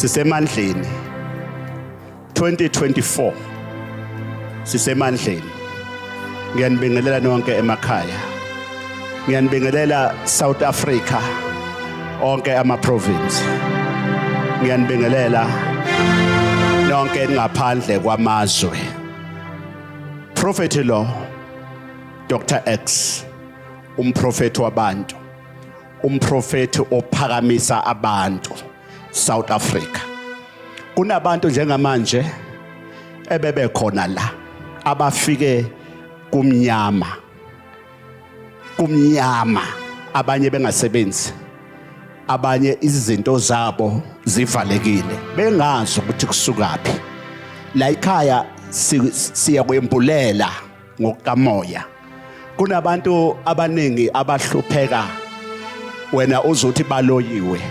sisemandleni 2024 sisemandleni. Ngiyanibingelela nonke emakhaya, ngiyanibingelela South Africa, onke ama province, ngiyanibingelela nonke ngaphandle kwamazwe. Prophet lo Dr. X, umprofeti wabantu, umprofeti ophakamisa abantu South Africa. Kunabantu njengamanje ebebe khona la abafike kumnyama, abanye bengasebenzi, abanye izinto zabo zivalekile bengazi ukuthi kusukaphi. La ekhaya siyakwembulela ngokamoya. Kunabantu abaningi abahlupheka wena uzothi baloyiwe,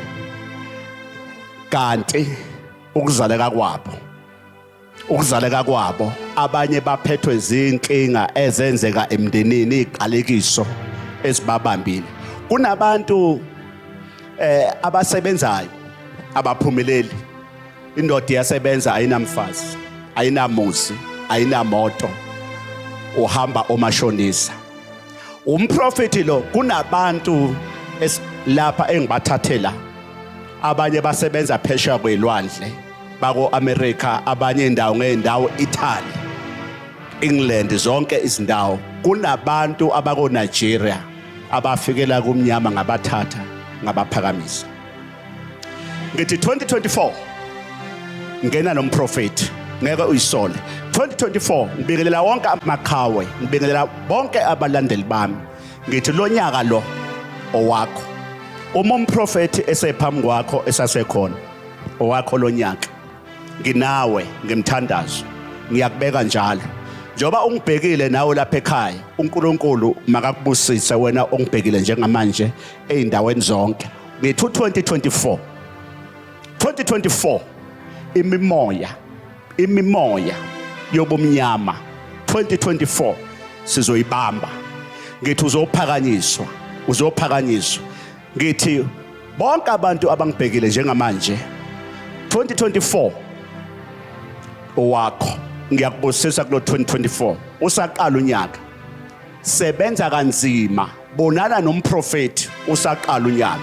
kanti ukuzaleka kwabo abanye baphethwe zinkinga ezenzeka emndenini, iqalekiso ezibabambile. Kunabantu abasebenzayo abaphumeleli, indoda iyasebenza ayinamfazi, ayinamuzi, ayinamoto, uhamba omashonisa. Umprofeti lo kunabantu lapha engibathathela, abanye basebenza phesheya kwelwandle bako America, abanye indawo ngeendawo Italy, England, zonke izindawo. Kunabantu abako Nigeria abafikela kumnyama ngabathatha ngabaphakamisa. Ngithi 2024 ngena nomprofeti ngeke uyisole. 2024 ngibingelela wonke amakhawe, ngibingelela bonke abalandeli bami. Ngithi lo nyaka lo owakho. Uma umprofeti esephambi kwakho esasekhona, owakho lo nyaka. Nginawe, ngimthandazo, ngiyakubeka njalo. Njoba ungibhekile nawe lapha ekhaya, uNkulunkulu makakubusise wena ongibhekile njengamanje eindaweni zonke. Ngithi 2024 imimoya yobumnyama 2024 sizoyibamba. Ngithi uzophakanyiswa. Ngithi bonke abantu abangibhekile njengamanje 2024 owakho. Ngiyakubusisa kulo 2024 usaqala unyaka. Sebenza kanzima, bonana nomprofeti usaqala unyaka.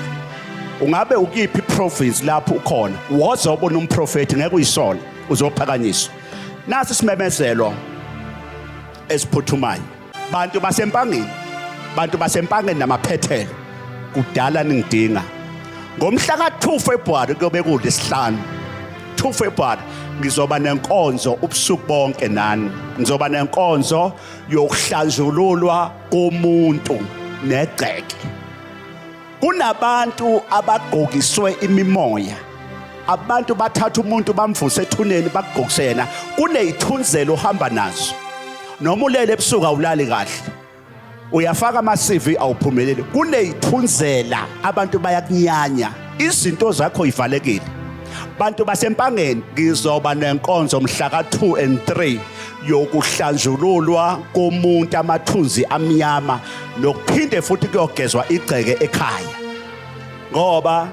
Ungabe ukiphi province lapho ukhona, wozobona umprofeti ngeke uyisole, uzophakanyiswa. Nasi simemezelo esiphuthumayo. Bantu basempangeni namaphethelo kudala ningidinga. Ngomhla ka2 February kuyobe kulesihlanu, 2 February ngizoba nenkonzo ubusuku bonke nani. Ngizoba nenkonzo yokuhlanjululwa komuntu negceke. Kunabantu abagqokiswe imimoya. Abantu bathatha umuntu bamvuse ethuneni bakugqokise yena. Kunezithunzelo uhamba nazo. Noma ulele ebusuku awulali kahle, uyafaka ama-CV awuphumeleli. Kunezithunzela abantu bayakunyanya, izinto zakho ivalekile. Bantu basempangeni ngizoba nenkonzo mhla ka2 and 3 yokuhlanjululwa komuntu amathunzi amnyama nokuphinde futhi kuyogezwa igceke ekhaya. Ngoba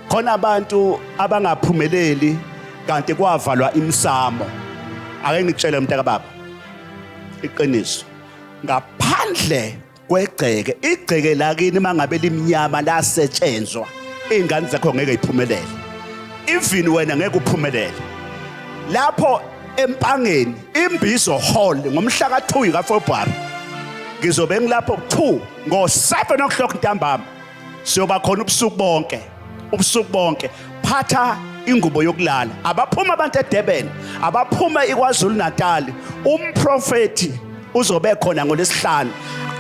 khona abantu abangaphumeleli kanti kwavalwa imsamo. Ake ngitshele mntaka baba iqiniso, ngaphandle kwegceke, igceke lakini mangabe limnyama lasetshenzwa, ingane zakho ngeke iphumelele. Even wena ngeke uphumelele. Lapho empangeni Imbizo Hall ngomhla ka2 February ngizobe ngilapho 2 ngo7 o'clock ntambama. Siyoba khona ubusuku bonke. Phatha ingubo yokulala. Abaphuma abantu eDurban, abaphuma iKwaZulu Natal. Umprofeti uzobe khona ngolesihlanu.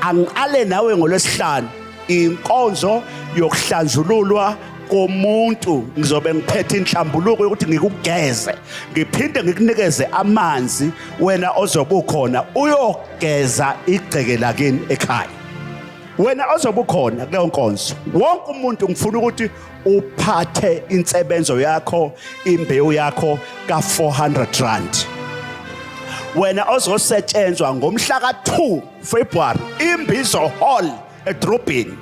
Angiqale nawe ngolesihlanu inkonzo yokuhlanjululwa komuntu. Ngizobe ngiphethe inhlambuluko ukuthi ngikugeze, ngiphinde ngikunikeze amanzi wena ozobe ukhona uyogeza igceke lakini ekhaya. Wena ozobe ukhona kuleyo nkonzo, wonke umuntu ngifuna ukuthi uphathe insebenzo yakho, imbewu yakho ka400 wena ozosetshenzwa ngomhla ka2 February Imbizo Hall edrobheni.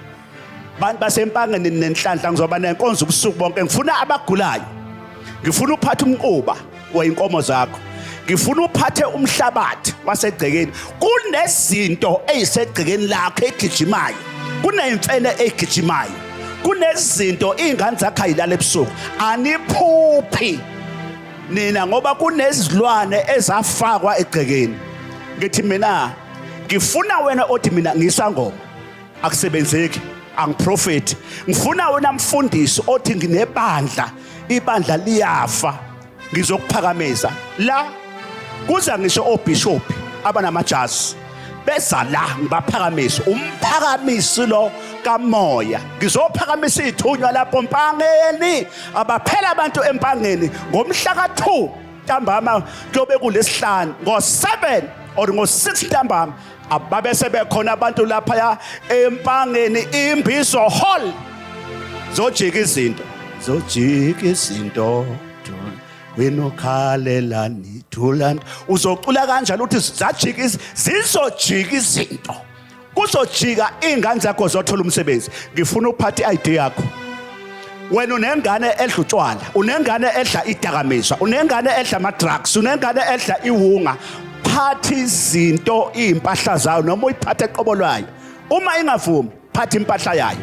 Bantu basempangeni nenhlanhla ngizoba nenkonzo ubusuku bonke. Ngifuna abagulayo ngifuna uphathe umquba weinkomo zakho, ngifuna uphathe umhlabathi wasegcekeni. Kunezinto ezisegcekeni lakho egijimayo, kuneyimfene egijimayo, kunezinto izingane zakho ayilala ebusuku. Aniphuphi nina ngoba kunezilwane ezafakwa egcekeni. Ngithi mina ngifuna wena othi mina ngisangoma akusebenzeki, angiprofeti. Ngifuna wena mfundisi othi nginebandla, ibandla liyafa, ngizokuphakamisa. La kuza ngisho obishop abanamajazi besa la ngibaphakamisa, umphakamisi lo kamoya. Ngizophakamisa ithunywa lapho Mpangeni, abaphela abantu eMpangeni ngomhla ka2 ntambama kuyobe kulesihlanu, ngo7 or ngo6 ntambama ababe sebekhona abantu lapha eMpangeni Imbizo Hall. Zojika izinto wena ukhalelani thulani. Uzocula kanjalo uthi zajika zizojika izinto, kuzojika izingane zakho zothola umsebenzi. Ngifuna uphatha iID yakho. Wena unengane edla utshwala, unengane edla idakamizwa, unengane edla ama-drugs, unengane edla iwunga. Phatha izinto impahla zayo noma uyiphathe eqobolwayo. Uma ingavumi phatha impahla yayo,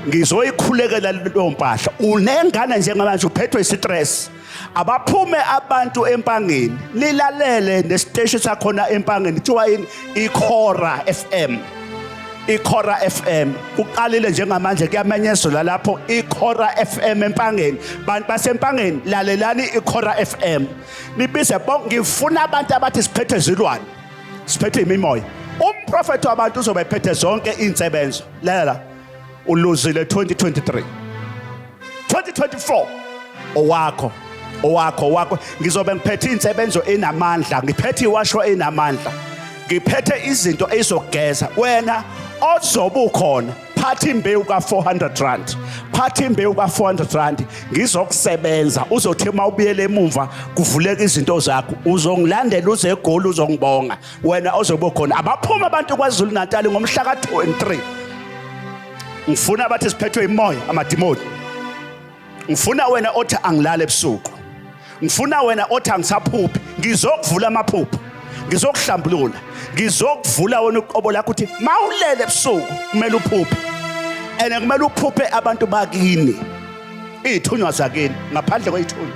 ngizoyikhulekela leyo mpahla. Unengane njengamanje uphethwe istress. Abaphume abantu eMpangeni, lilalele nesiteshi sakhona eMpangeni kuthiwa iKhora FM. iKhora FM uqalile njengamanje kuyamenyezelwa lapho iKhora FM eMpangeni. Bantu baseMpangeni lalelani iKhora FM. Nibize bonke, ngifuna abantu abathi siphethe zilwane, siphethe imimoya. Umprofeti wabantu uzobe ephethe zonke insebenzo. Lalela, uluzile 2023. 2024 owakho ngizobe ngiphethe insebenzo enamandla, ngiphethe iwasho enamandla, ngiphethe izinto ezogeza. Wena ozobe ukhona phatha imbewu ka400 rand, phatha imbewu ka400 rand, ngizokusebenza. Uzothi mawubuyele emuva kuvuleka izinto zakho, uzongilandela uze eGoli uzongibonga. Wena ozobe ukhona. Abaphuma abantu kwaZulu Natal ngomhla ka2 and 3. Ngifuna abathi siphethwe imoya, amadimoni. Ngifuna wena othi angilala ebusuku, ngifuna wena othi angisaphuphi. Ngizokuvula amaphupho, ngizokuhlambulula, ngizokuvula wena uqobo lakho uthi mawulele ebusuku kumele uphuphe. Ene kumele uphuphe abantu bakini, izithunywa zakini. Ngaphandle kwezithunywa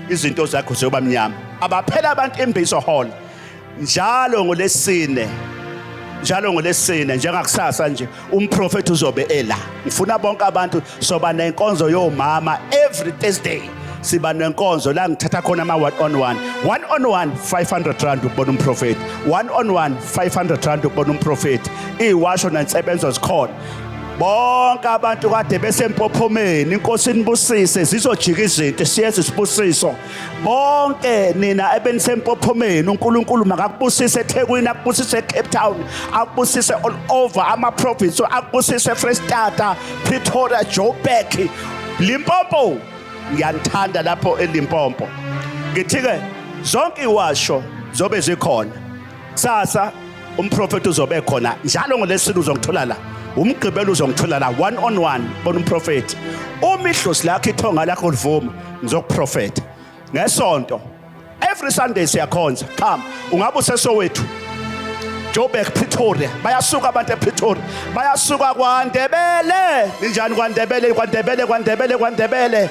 izinto zakho ziyoba mnyama. Abaphela abantu eMbizo Hall njalo ngolesine njengakusasa nje umprofeti uzobe ela. Ngifuna bonke abantu soba nenkonzo yomama every Thursday. Siba nenkonzo la ngithatha khona ama one on one 500 rand ukubona umprofeti, 1-on-1 500 rand ukubona umprofeti. Iwasho nensebenzo zikhona. Bonke abantu kade besempophomeni, inkosi inibusise, zizojika izinto, siyeze sibusiso. Bonke nina ebenisempophomeni, uNkulunkulu makakubusise eThekwini, akubusise eCape Town, akubusise all over ama province, akubusise eFreystata, Pretoria, Joburg, Limpopo. Ngiyanthanda lapho eLimpopo. Ngithi-ke zonke iwasho zobe zikhona. Kusasa umprofeti uzobe khona njalo ngolesine uzongithola la. Umgqibelo uzongithola la 1-on-1 bona umprofeti. Umihlosi lakho ithonga lakho livuma ngizokuprofeta. Ngesonto every Sunday siyakhonza. Come ungabe useSoweto, Joburg, Pretoria. Bayasuka abantu ePretoria, bayasuka kwaNdebele. Ninjani kwaNdebele?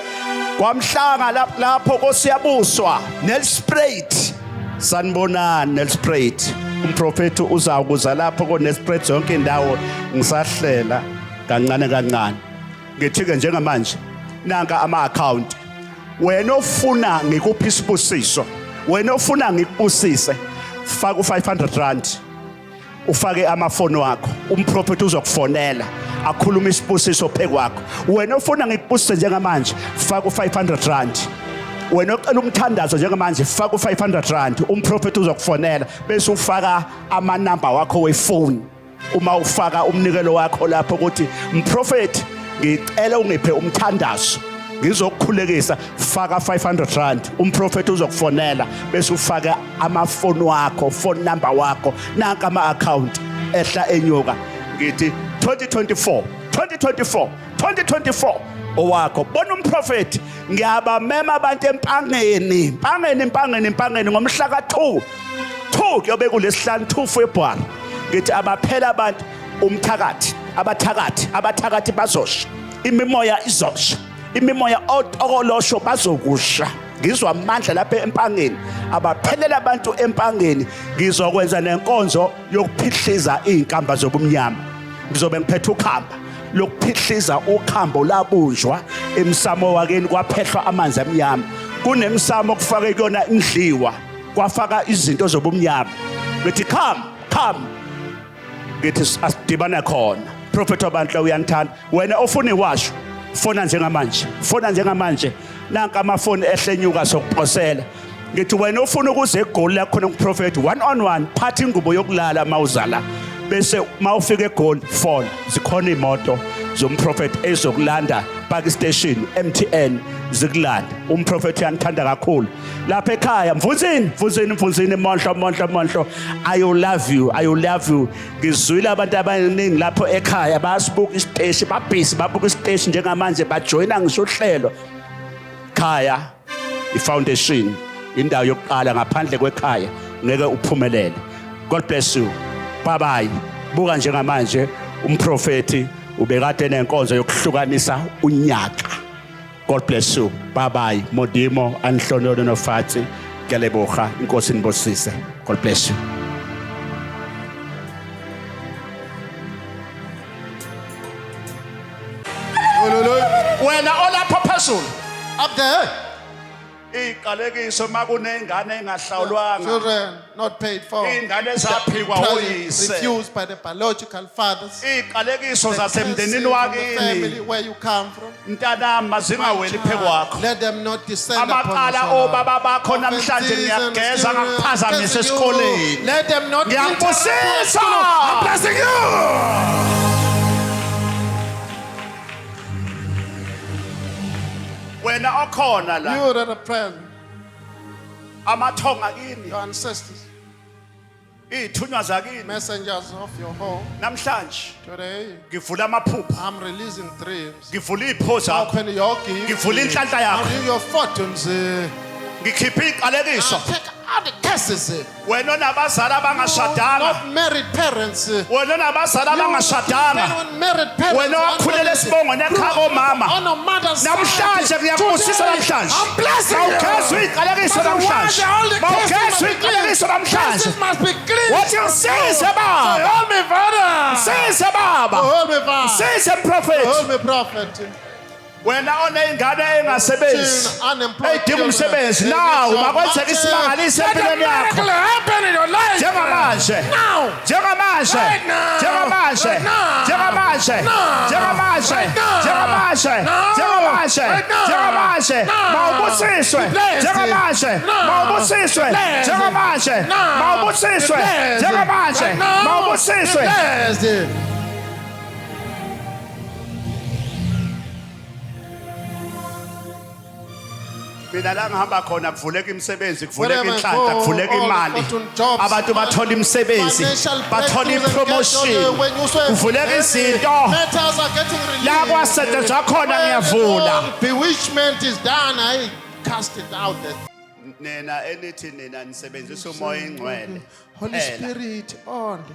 Kwamhlanga lapho kosiyabuswa Nelspruit. Sanibonani Nelspruit. Umprofeti uzakuza lapho koNelspruit zonke indawo ngisahlela kancane. Ngithi-ke njengamanje nanka ama-account. Wena ofuna ngikuphi isibusiso, wena ofuna ngikubusise, faka u500 rand. Ufake amafoni wakho, umprofeti uzokufonela akhuluma isibusiso phekwakho. Wena ofuna ngikubusise njengamanje, faka u500 rand. Wena ocela umthandazo njengamanje, faka u500 rand. Umprofeti uzokufonela bese ufaka amanamba wakho wefoni. Uma ufaka umnikelo wakho lapho ukuthi umprofeti ngicela ungiphe umthandazo, ngizokukhulekisa, faka 500 rand. Umprofeti uzokufonela bese ufaka amafoni wakho, phone number wakho, nanka ama-account ehla enyuka. Ngithi 2024 owakho. Bona umprofeti, ngiyabamema abantu empangeni ngomhla ka2 kuyobe kulesihlanu 2 February. Ngithi abaphela abantu umthakathi, abathakathi bazosha, imimoya izosha, imimoya okolosho bazokusha. Ngizwa amandla lapha empangeni, abaphelela abantu empangeni. Ngizokwenza nenkonzo yokuphihliza izinkamba zobumnyama. Ngizobe ngiphethe ukhamba lokuphihliza ukhambo labunjwa emsamo wakeni kwaphehlwa amanzi amnyama. Kunemsamo kufake kuyona indliwa, kwafaka izinto zobumnyama. Ngithi come ngithi asidibana khona. Prophet wabantu uyangithanda. Wena ofuna iwasho, fona njengamanje. Nanka amafoni ehlenyuka sokuphosela. Ngithi wena ofuna ukuze egoli lakho khona kuprofeti 1-on-1, phatha ingubo yokulala mawuzala. Bese mawufika egoli phone, zikhona imoto zomprofeti ezokulanda Park Station MTN zikulanda. Umprofeti uyangithanda kakhulu. Lapha ekhaya mvunzini mondlo. I love you. Ngizwile abantu abaningi lapho ekhaya basibuka isiteshi, babhisi babuka isiteshi njengamanje bajoyina ngisho uhlelo. Khaya ifoundation indawo yokuqala ngaphandle kwekhaya ngeke uphumelele. God bless you. Bye. Buka njengamanje umprofeti ubekade nenkonzo yokuhlukanisa unyaka. God bless you. Bye. Modimo anihlonolo nofatsi. Ngiyaleboga, inkosi nibusise. God bless you. Wena olapha phezulu Up there, iqalekiso makunengane engahlawulwanga, children not paid for, ingane ezaphikwa oyise, refused by the biological fathers, iqalekiso the zasemndenini curses from the family wakini, where you come from. mntanami mazingaweli phezu kwakho. Let them not descend upon Amaqala us. O Lord. obaba bakho namhlanje Offenses and ngiyageza ngakuphazamisa cursing you. esikoleni. Let them not Ngiyakubusisa. I'm blessing you. Wena okhona la, You that are present, amathonga kini, your ancestors, izithunywa zakini. messengers of your home. Namhlanje Today, ngivula amaphupho, I'm releasing dreams. ngivula izipho zakho, Open your gift. ngivula inhlanhla yakho, Bring your fortunes. ngikhipha iqalekiso. Take out the curses. Wena onabazali abangashadanga, Not married parents. wena onabazali abangashadanga, Anyone married parents. wena owakhulela esibongweni ekhaya komama. On a mother's Namhlanje side. ngiyakubusisa Today, namhlanje. I'm blessing Mawugezwe you. iqalekiso Otherwise, namhlanje. all the curses Mawugezwe must be iqalekiso cleansed. namhlanje. Curses must be cleansed. Wathi ngisize baba. Say, hold me, Father. Size baba. Hold me, Father. Size prophet. Hold me, prophet. Wena oneyingane engasebenzi, Unemployed edinga umsebenzi, children. nawu makwenzeka isimangaliso Let the empilweni miracle yakho. happen in your life. Njengamanje, Now. njengamanje, Right now. njengamanje, Right now. njengamanje, Right now. njengamanje, Right now. njengamanje, Now. njengamanje, Right now. njengamanje, Now. mawubusiswe, Blessed. njengamanje, Now. mawubusiswe, Blessed. njengamanje, Now. mawubusiswe, Blessed. njengamanje, Right now. mawubusiswe. Blessed. Mina la ngihamba khona kuvuleka imisebenzi, kuvuleka Wherever I inhlanhla, go, kuvuleka all imali. fortune jobs, Abantu bathola imisebenzi, financial bathola breakthroughs and ipromotion, get when you swear, kuvuleka izinto. matters are getting released. La kwasetshenzwa khona Where ngiyavula. all bewitchment is done, I cast it out. Nena enithi nina nisebenzisa umoya ingcwele. Holy Spirit only.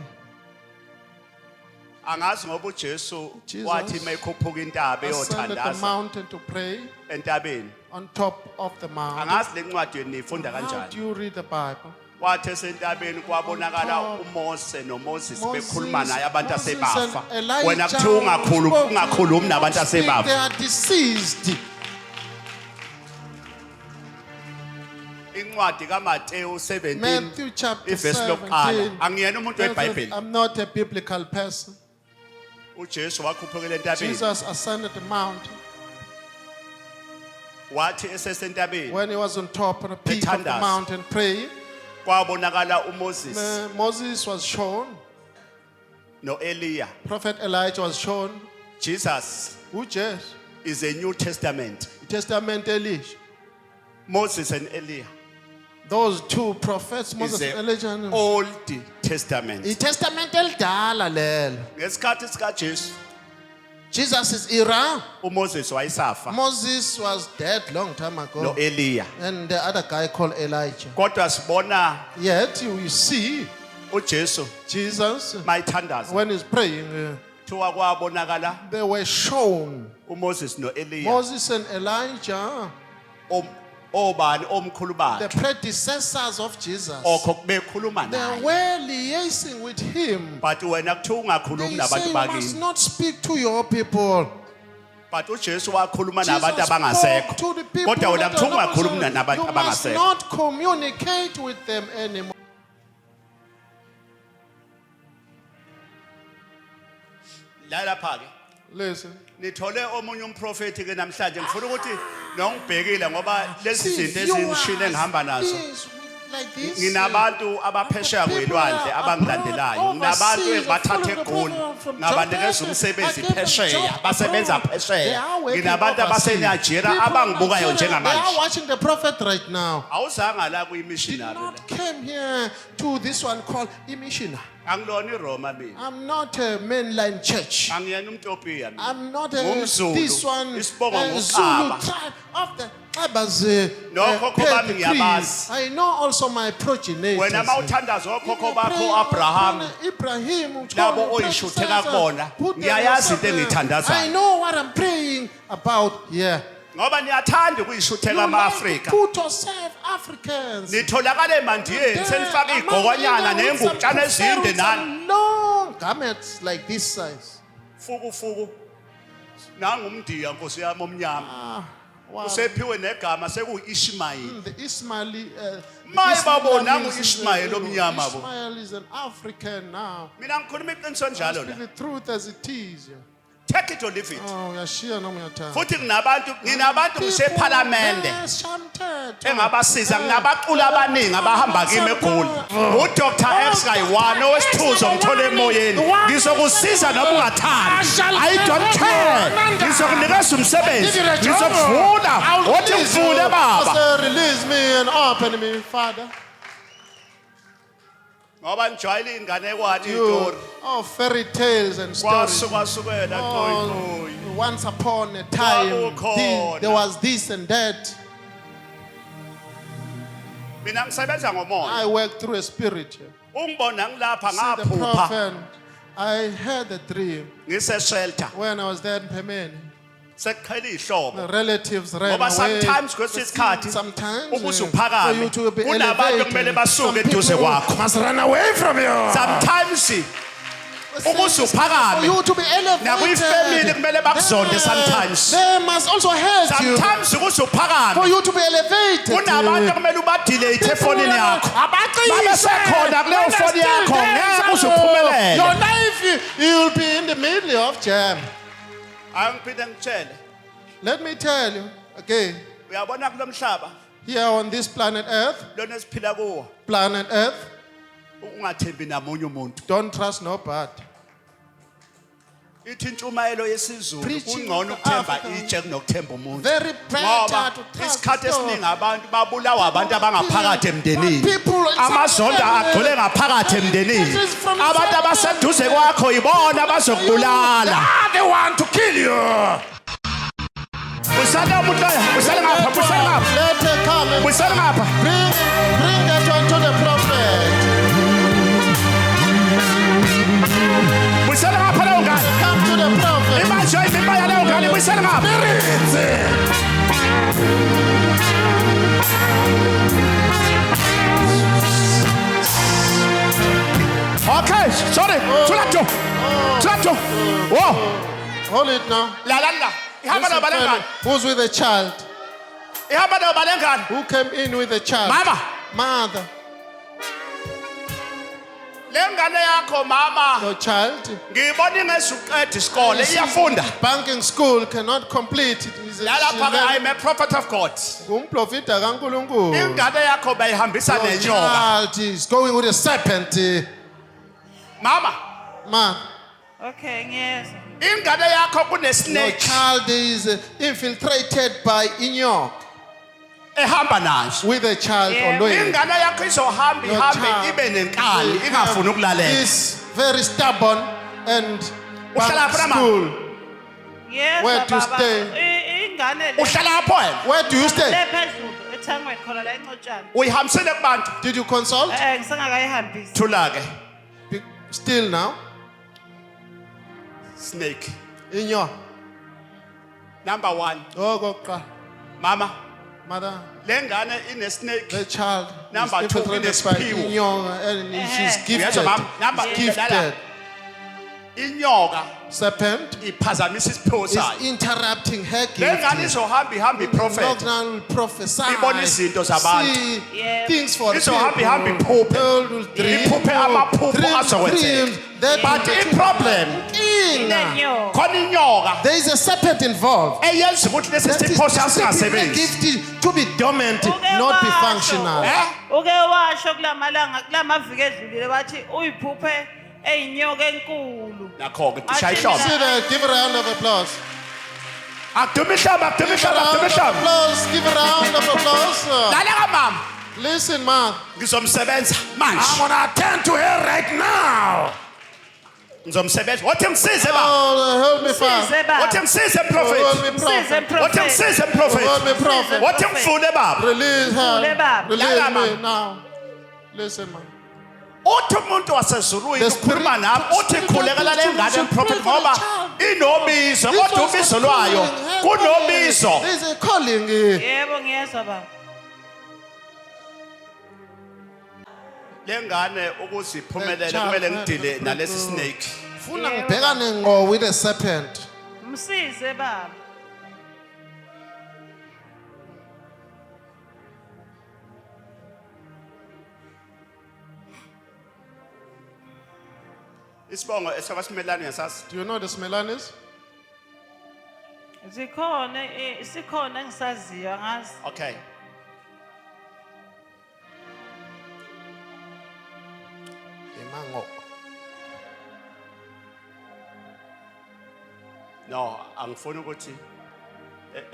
Angazi ngoba uJesu Jesus wathi mayikhuphuka intaba Ascended the eyothandaza mountain to pray entabeni. on top of the mountain. Angazi lencwadi nifunda How do kanjani. you read the Bible? Wathi esentabeni kwabonakala uMose noMoses bekhuluma naye abantu Moses asebafa. and Elijah Wena kuthiwa ungakhulumi nabantu speak, asebafa. they are deceased. Incwadi kaMateyu 17 Matthew chapter ivesi lokuqala. 17. Angiyena umuntu weBhayibheli. I'm not a biblical person. uJesu wakhuphukela entabeni. Jesus ascended the mountain. Wathi esesentabeni When he was on top of the peak of the Ethandaza. mountain praying, kwabonakala uMoses Moses was shown, noEliya. Prophet Elijah was shown, Jesus Jesus, is a New Testament. Testament Elijah. Moses and Eliya Those two prophets, is Moses and the Elijah. and- Old Testament. iTestament elidala lelo. Ngesikhathi sikaJesu Jesus' era, uMoses wayesafa Moses was dead long time lo ago. Eliya. And the other guy called Elijah. Kodwa sibona Yet you see uJesu Jesus, mayithandaza when he's praying, thiwa kwabonakala they were shown uMoses noEliya Moses and Elijah, obani omkhulu the bakhe predecessors of Jesus. okho bekhuluma They naye were liaising with him. but wena kuthiwa ungakhulumi They say nabantu you must bakini not speak to your people. but uJesu wakhuluma Jesus nabantu spoke abangasekho to the people kodwa wena that kuthiwa are not ungakhulumi saved. nabantu You must abangasekho not communicate with them anymore. la lapha ke Listen. nithole omunye umprofeti ke namhlanje ngifuna ukuthi nongibhekile ngoba lezi See, zinto you ezingishile are engihamba nazo this, like this, nginabantu abaphesheya kwelwandle abangilandelayo nginabantu engibathathe egoli ngabanikeza umsebenzi phesheya basebenza phesheya nginabantu baseNigeria abangibukayo They are njengamanje watching the prophet right now. awuzanga la Did kuyimissionary not came here to this one called Imishina. angilona iRoma mina I'm not a mainline church. angiyena umtopiya mina I'm not Ngumzulu. this one Isibongo Zulu nguKaba. tribe of the Abas. Nokhokho bami ngiyabazi. I know also my progenitors. wena mawuthandaza okhokho bakho Abraham Ibrahim, labo oyishutheka kubona ngiyayazi into engiyithandazayo I know what I'm praying about here. ngoba niyathanda ukuyishutheka You like to ama-Afrika put yourself Africans. nitholakala emandiyeni senifaka igqokonyana nengubutshana ezinde nani Long garments like this size. fukufuku nangumndiya nkosi yami omnyama Ah, wow. usephiwe negama sekuyi-Ishmayeli The Ismaili. Maye babo, nangu Ismail is, Ishmael omnyama bo. Ishmael is an African now. mina ngikhuluma iqiniso njalo Speak la the truth as it is. take it or leave it Oh, uyashiya noma uyathatha. futhi nginabantu ngisephalamende Beshamthetho. engabasiza nginabaculi abaningi abahamba kimi egoli uDr X kayi-1 owesithuzo ngithole emoyeni ngizokusiza noma ungathandi I don't care ngizokunikeza umsebenzi ngizokuvula othi ngivule baba Say, release me and open me, Father. ngoba ngijwayele iy'nganekwane You, iy'tori oh, fairy tales and stories. kwasukasukela Oh, qoyiqoyi once upon a time, Kwakukhona. there was this and that. mina ngisebenza ngomoya I work through a spirit. ungibona ngilapha See the ngaphupha prophet. I had a dream ngise-shelter when I was there in Pemeni. sekuqhela iy'hlobo The relatives ran ngoba away. sometimes kwesinye isikhathi Sometimes ukuze for uphakame you to be kunabantu elevated, kumele basuke some eduze people kwakho must run away from you. sometimes ukuze For uphakame you to be elevated, nakuyifamily kumele bakuzonde they- sometimes they must also hate you. sometimes ukuze For uphakame you to be elevated, kunabantu kumele ubadelete efonini yakho babesekhona kuleyo foni yakho ngeke uze your uphumelele life, you'll be in the middle of jam. angiphinde ngitshele Let me tell you again, uyabona kulo mhlaba here on this planet Earth, lona esiphila kuwo ungathembi namunye umuntu don't trust nobody. ithi intshumayelo yesizulu Preaching kungcono to ukuthemba Africa. itshe kunokuthemba umuntu Very ngoba better to trust isikhathi God. esiningi abantu babulawa abantu abangaphakathi emndenini People- amazonda agcwele ngaphakathi emndenini This is from abantu somewhere. abaseduze kwakho yibona abazokubulala They want to kill you. usale umuntu loyo usale ngapha usale ngapha Let her come and usale ngapha bring that one to the prophet. usale ngapha leyo ngane Come to the prophet. ibanjwe imimba yaleyo ngane uyisale ngapha okay sorry thulato thulato wo Hold it now. la la la ihamba Listen, nobalengane fellow, who's with a child? ihamba nobalengane Who came in with a child? Mama. Mother. le ngane yakho mama Your child. ngiyibona ingezuqeda isikole iyafunda Banking school cannot complete it. He's a- la lapha ke I'm a prophet of God Ngumprofita kaNkulunkulu. ingane yakho bayihambisa Your nenyoka child is going with a serpent. mama Ma, Okay, ngiyezwa. ingane yakho your kunesnake child is infiltrated by inyok ehamba nazo with a child Yeah. always. ingane yakho izohamba Your ihambe child ibe nenkani will ingafuni ukulalela is very stubborn and Uhlala bank phi na, mama? school. Ngiyezwa Where do you baba. stay? Ingane le uhlala lapho wena Where do you stay? le phezulu ethangweni khona la encotshana. uyihambisele kubantu Did you consult? Ngisengakayihambisi. thula ke Still now? snake In your. number 1 Oh, go. mama Mother, lengane ine snake the child. Number is 2, infiltrated by inesphiwo. inyoka, and she's uyezwa gifted. mama number Gifted. inyoka Serpent iphazamisa isiphiwo is sayo interrupting her gift. lengane izohamba ihamba iprofeta Lockdown will prophesy. Ibone izinto zabantu. See Yebo. things for izohamba ihamba people. iphuphe People will dream. iphuphe amaphupho Dream azokwenzeka dreams. That but iproblem Inenyoka. khona inyoka there is a serpent involved. eyenza ukuthi lesi That is sipho sakho making the singasebenzi gift to be dormant, Uke not be washo. functional. Uke washo kulamalanga kulamaviki edlulile bathi uyiphuphe eyinyoka enkulu. nakho-ke kushaya ihlombe See that? Give a round of applause. akuduma ihlombe akuduma Give a ihlombe round akuduma of ihlombe applause. Give a round of applause. lalela mama Listen, man. ngizomsebenza manje I'm gonna attend to her right now. ngizomsebenza wothi ngisize ba Oh, help me, Father. Size baba. wothi ngisize Help mprofethi me, Size prophet. wothi mprofeti. ngisize Help mprofethi me, prophet. wothi ngifune baba Release her. Mfule baba. Release Lala, me man. now. Listen, man. uthi umuntu wasezulwini The spirit- ukhuluma nami uthi khulekela le ngane mprofethi ngoba inobizo kodwa ubizo lwayo kunobizo There's a calling. Yebo ngiyezwa baba. le ngane ukuze iphumelele child- kumele ngidile nalesi snake Funa ngibhekane ngo with a serpent. Msize baba. isibongo esabasimelane ngesasi Do you know the Smelanis? Sikhona engisaziyo angazi. okay Imango. no angifuni ukuthi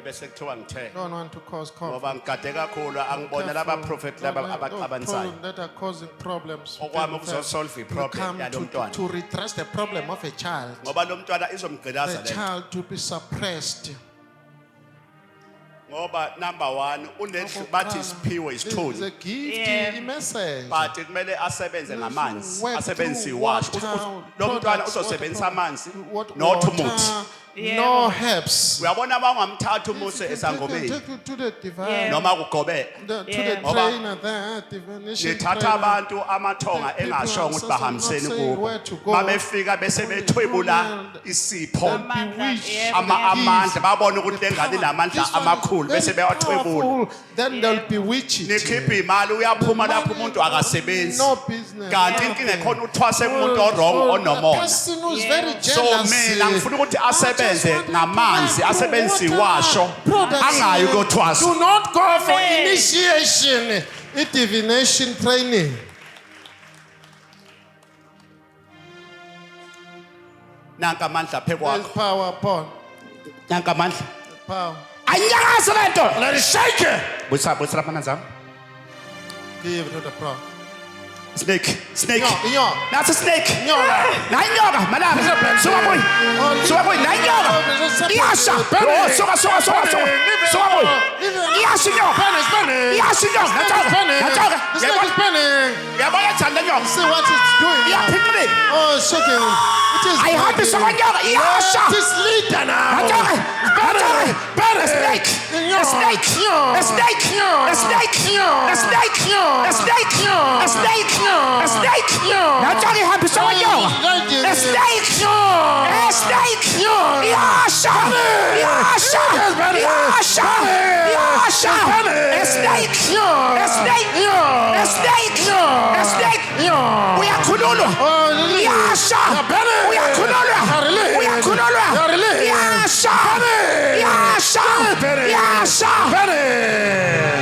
bese kuthiwa ngithe Don't want to cause conflict. ngoba ngigade kakhulu angibona laba prophet laba abaxabanisayo that are causing problems. okwami ukuzosolve iproblem yalo mntwana to redress the problem of a child. ngoba lo mntwana izomgqilaza The le child to be suppressed. ngoba number 1 unedlu bathi isiphiwo This is isithunzi a gift, Yeah. a message. but kumele asebenze ngamanzi Work asebenzise through iwash water, lo mntwana products, uzosebenzisa water, amanzi what- not water, umuthi No herbs. uyabona bangamthatha umuse Take esangomeni you to the divine. Yeah. noma kugobeka To the Yeah. Ngoba trainer there, divination nithatha trainer. abantu amathonga People engashongo are ukuthi not bahambiseni saying kubo where to go. babefika bese bethwebula isipho Amandla, bewitched. yebo, amandla babone ukuthi The lengane power. namandla This one amakhulu very bese beyathwebula powerful. Then they'll bewitch it. nikhiphe imali uyaphuma lapho umuntu akasebenzi No business. kanti inkinga ekhona uthwase kumuntu orong The onomona person who's Yeah. very so jealous. mina ngifuna ukuthi asebenze I just want ngamanzi to asebenzise water, iwasho products. angayi ukuyothwasa Do not go for Amen. initiation, divination training. nanka amandla phe There's kwakho power upon nanka amandla power. anyakaze lento let it shake busa lapha nanzama Give to the pro. snake Inyoka. nasi snake Inyoka. nayinyoka malanga suka kuyi suka kuyi nayinyoka iyasha oh suka kuyi iyasha inyoka iyasha inyoka natoka This leg is burning. yabona njani lenyoka See what it's doing. now. iyaphincile Oh, it's shaking. It is ayihambisa burning. kwanyoka iyasha It is leader now. natoka a snake a snake a snake a snake a snake a snake a snake a snake natoka ihambisa kwanyoka a snake a snake iyasha iyasha iyasha iyasha a snake a snake a snake a snake uyakhululwa iyasha uyakhululwa uyakhululwa iyasha iyasha iyasha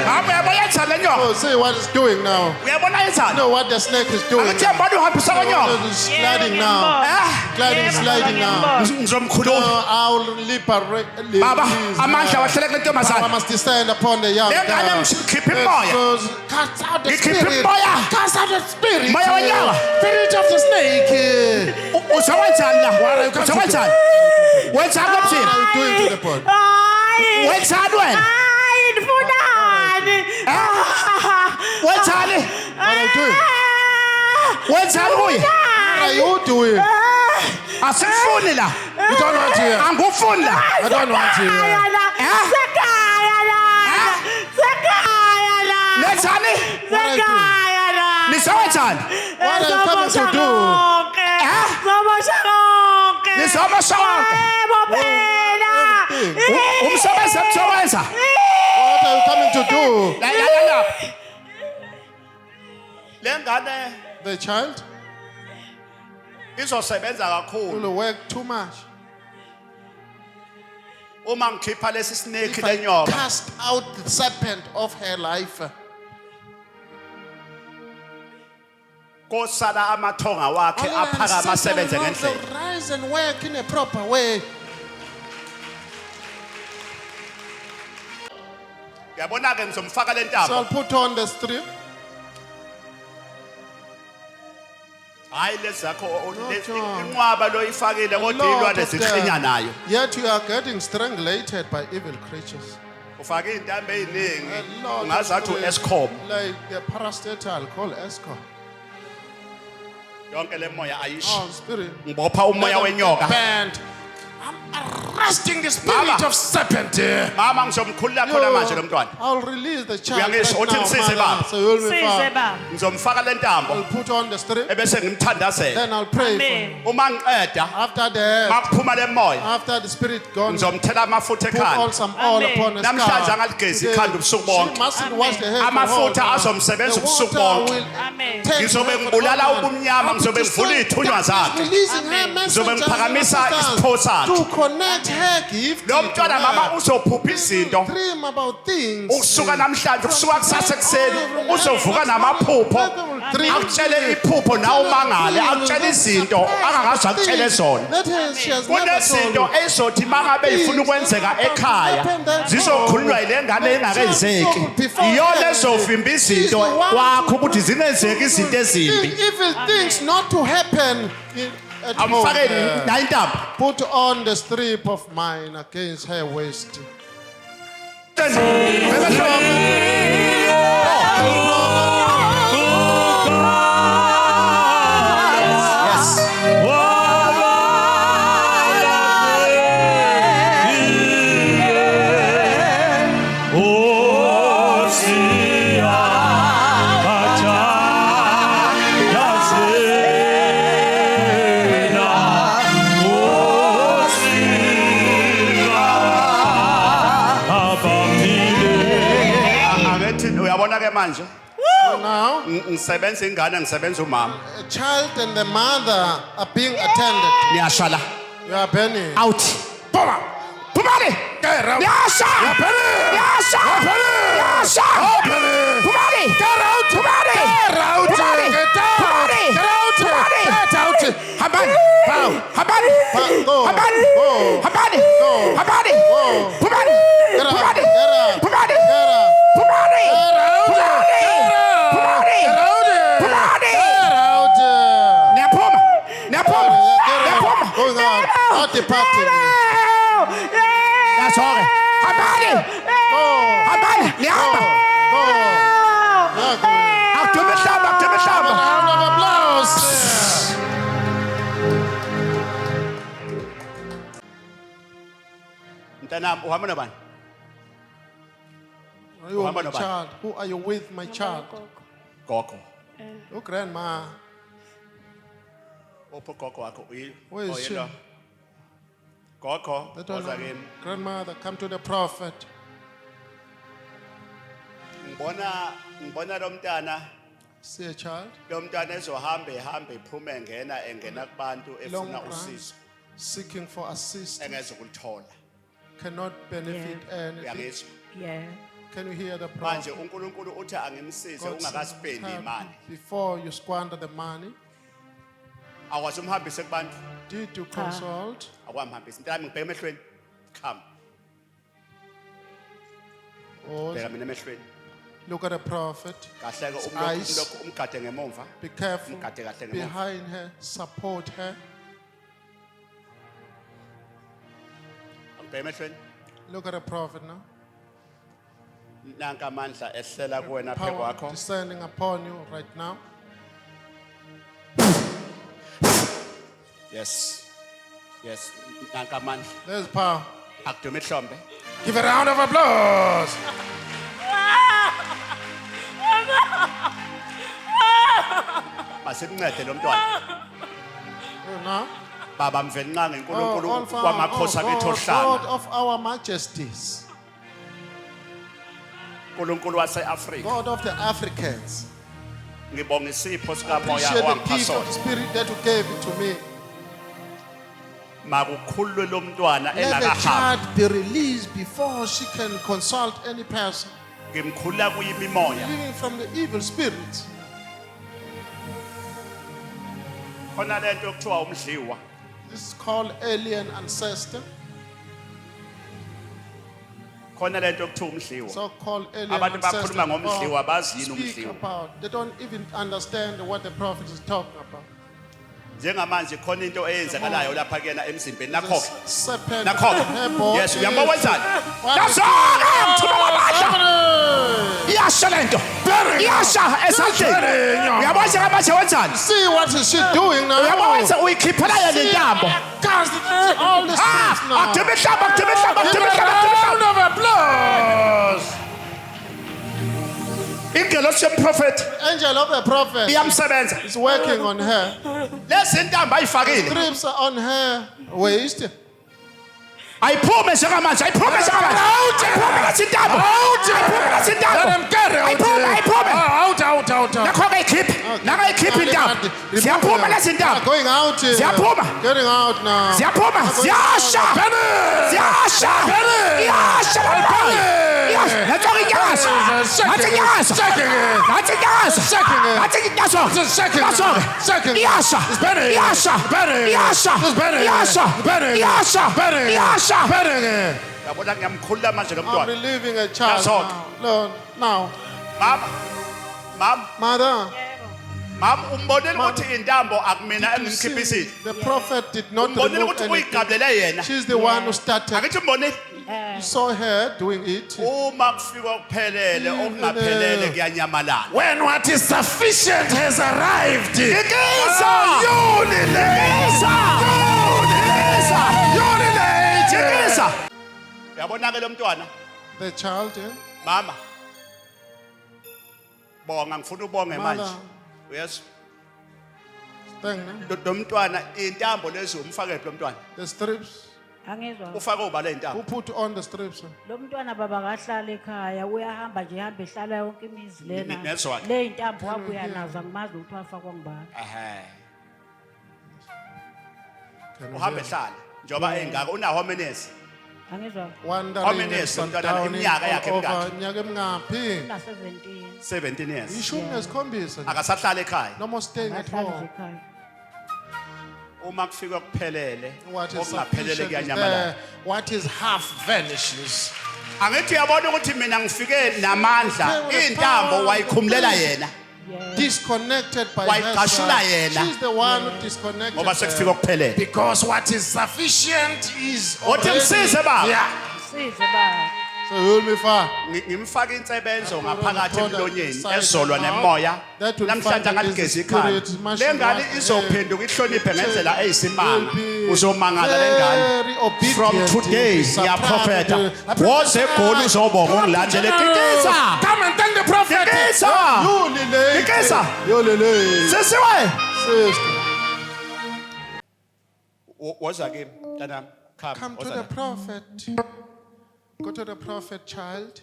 hamba yaboyetha le nyoka Oh, see what it's doing now. Uyabona You ithanda? know what the snake is doing. Angithi yabona uhambisa konyoka. It's sliding now. Gliding, sliding now. Ngizomkhulula. I'll liberate. Baba, amandla wahlele kule Power ntombazana. must descend upon the young Le ngane girl. ngikhipha imoya. Cast out the Ngikhipha spirit. imoya. Cast out the spirit. Moya wenyoka. Spirit of the snake. Uzawenzani la? What are you Uzawenzani? Wenzani What kuthina? are you doing to the pot? Hayi. Wenzani wena? Hayi ndifunani. Wenzani? What are you doing? Wenzani kuye? What are you doing? Asikufuni la. You don't want to hear. Angufuni la. I don't want to hear. Lenzani? What are you doing? Nisawenzani? What are you coming to do? Nizomosha wonke. Umsebenzi emthowenza. What are you coming to do? La. Le ngane The child izosebenza kakhulu. will work too much. Uma ngikhipha lesi snake If I lenyoka. cast out the serpent of her life, Kosala amathonga wakhe aphakama asebenze ngendlela. will rise and work in a proper way. Uyabona ke ngizomfaka le So I'll ntambo. put on the strip. Hayi lezakho John. inqwaba lo ifakile kodwa Lord ilwane of ziqhinya nayo. Yet you are getting strangulated by evil creatures. Ufake intambo eziningi. A lot of Ungazathi spirit, uEscom. like the parastatal called Escom. Yonke le moya ayishi. Oh, spirit. Ngibopha umoya wenyoka. Band. I'm arresting the spirit Mama. of serpent here. Mama ngizomkhulula khona manje lo mntwana. I'll release the child Uyangisho, right uthi now, ngisize mother. baba. So you'll be Size fine. baba. Ngizomfaka le ntambo I'll put on the strip. ebese ngimthandazela. Then I'll pray for Amen. him. Uma ngiqeda After the makuphuma le moya after the spirit gone, ngizomthela amafutha put all ekhanda. some oil Amen. upon the Namhlanje scar. angaligezi Today, ikhanda ubusuku bonke. She mustn't Amen. wash the hair. Amafutha azomsebenza ubusuku bonke. Amen. Ngizobe ngibulala ubumnyama, ngizobe ngivula iy'thunywa zakhe. Releasing her Amen. Ngizobe messengers ngiphakamisa and ministers isipho sakhe. to connect her gift Lo to mntwana her. mama uzophupha izinto. Dream about things. Ukusuka namhlanje kusuka kusasa ekuseni uzovuka namaphupho. Akutshele iphupho nawe umangale, akutshele izinto angakaze akutshele zona. Let her, she has never Kunezinto told you. ezizothi mangabe ifuna ukwenzeka ekhaya zizokhulunywa yile ngane engakenzeki. Iyona ezovimba izinto kwakho ukuthi zingenzeki izinto ezimbi. Evil things not to happen at home. Amfake there. la intambo. Put on the strip of mine against her waist. Yes. Angithi uyabona ke manje So now, ngisebenza ingane ngisebenza umama. a child and the mother are being attended. Niyashala. You are burning. Out. Phuma. Phumani. Yasha. Yasha. Yasha. Phumani. Get out. Phumani. Get out. Phumani. Get out. Phumani. Get out. Phumani. Get out. Habani. Bow. Habani. Go. Habani. Go. Habani. Go. Habani. Go. Phumani. Get out. Phumani. Get out. Phumani. Get out. Phumani. Get out. Phumani. Phumani. Get out. Phumani. Get out. Niyaphuma. Niyaphuma. Get Niyaphuma. out. Going out. Out departing. Yasoke. Habani. Go. Habani. Go. Niyahamba. Go. Yeah, go. Akudume ihlamba. Akudume ihlamba. Round of applause. Mntanami uhamba nobani? Are you Uhamba my nobani? child? Who are you with, my child? Gogo. Your grandma. Upho gogo wakho Where is she? oyedwa. Gogo, That one, oza kimi. grandmother, come to the prophet. Ngibona lo mntana, See a child. lo mntana ezohamba ehamba ephuma engena kubantu Long efuna run, usizo seeking for assistance. engeze ukulithola. Cannot benefit anything. Uyangizwa? Yeah. Can you hear the manje prophet? uNkulunkulu uthi angimsize God says, ungakaspendi "Help imali before you squander the money." akwazi umhambise kubantu Did you consult? akwamhambisa intami ngibheke emehlweni come Or bheka mina emehlweni look at the prophet. kahle ke Eyes. umlokhu umgade ngemumva Be careful. umgade kahle ngemumva Behind her, support her. ngibheke emehlweni Look at the prophet now. nanka amandla ehlela kuwena phe Power kwakho descending upon you right now. yes yes nanka amandla There's power. akudume ihlombe Give a round of applause. masikuncede lo mntwana Now, baba mveli nqange all uNkulunkulu for kwamakhosi akethu God ohlanga of our majesties, uNkulunkulu waseAfrika God of the Africans. ngibonga isipho sika moya Appreciate the gift of owangiphasola the Spirit that you gave it to me. makukhulwe lo mntwana Let the engakahambi child be released before she can consult any person. ngimkhulula kuyimimoya Living from the evil spirits. khona lento okuthiwa umdliwa This is called alien ancestor. khona lento okuthiwa umdliwa So-called alien Abantu ancestor. bakhuluma ngomdliwa, Oh, abazi yini speak umdliwa. about. They don't even understand what the prophet is talking about. njengamanje khona into eyenzakalayo lapha kuyena emzimbeni There's nakho a serpent nakho in her body. yes uyamba wenzani What is Yazona, mthuma wamandla. happening? iyasha lento iyasha esandleni uyabona njengamanje wenzani See what is she doing now? uyabona wenza uyikhiphela yena intambo Cast all the spirits now. akudume ihlamba akudume ihlamba Give akudume a ihlamba akudume ihlamba round of applause. ingelosi yomprofethi Angel of the prophet iyamsebenza is working on her. lezi ntambo ayifakile Strips are on her waist. ayiphume njengamanje ayiphume njengamanje ayiphume lezi ntambo ayiphume lezi ntambo ayiphume nakho akayikhiphi nakayikhiphi intambo ziyaphuma lezi ntambo Going out. Ziyaphuma. Getting out now. ziyaphuma ziyasha ziyasha iyasha iyasha natsonga inyakaza nathi inyakaza nathi inyakaza nathi inyakaza natsonga iyasha iyasha iyasha iyasha iyasha iyasha yabona ngiyamkhulula manje lo I'm mntwana relieving a child Yazona. now. Lord, now. mama Mother, mama umbonile ukuthi intambo akumina you see, engimkhiphisile the prophet did not umbonile remove ukuthi anything. uyigabulele yena She's the one who started. akithi umbonile You saw her doing it. uma kufika okuphelele okungaphelele kuyanyamalala When what is sufficient has arrived, Ikisa! Ikisa! Uyabona ke lo mntwana The child, mama bonga ngifuna ubonge manje Mother. yes thing, lo mntwana intambo lezi umfake lo mntwana the strips. Angizwa. ufake ubale Who intambo put on the strips? Lo mntwana baba kahlala ekhaya uyahamba nje ehamba ehlala yonke imizi lena. Nezwakhe. Le intambo wabuya nazo angimazi ukuthi wafakwa ngubani. ehe Can you uhambe hear? hlala njoba engaka una how many years Angizwa. Wandering How many and years umntwana sundowning iminyaka yakhe all over. emingaki? Iminyaka emingaphi? Na 17. 17 years Ishumi nesikhombisa. akasahlala ekhaya No more staying at Akahlala nje home. ekhaya. uma kufika okuphelele What is okungaphelele sufficient is kuyanyamalala there. What is half vanishes. angithi uyabona ukuthi mina ngifike namandla Okay, with the intambo power of wayikhumulela the yena Yeah. Disconnected by Wayicashula her yena. side. She's the one who disconnected ngoba sekufika her. okuphelele because what is sufficient is othi msize baba yeah. Size baba. So you'll be far. ngimfaka insebenzo ngaphakathi Product emlonyeni inside ezolwa and out. nemoya That will namhlanje find angaligeza against ikhaya the spirit, le ngane mashing izophenduka ihloniphe ngendlela Will eyisimanga be uzomangala le ngane very obedient. from today Be surprised. ngiyaprofeta I woze egoli uzobonga ungilandele kikisa Come and thank the prophet. kikisa You'll late. Ikesa. You'll late. sesiwe Sister, woza kimi mntanami come to woza the la. prophet. Go to the prophet, child.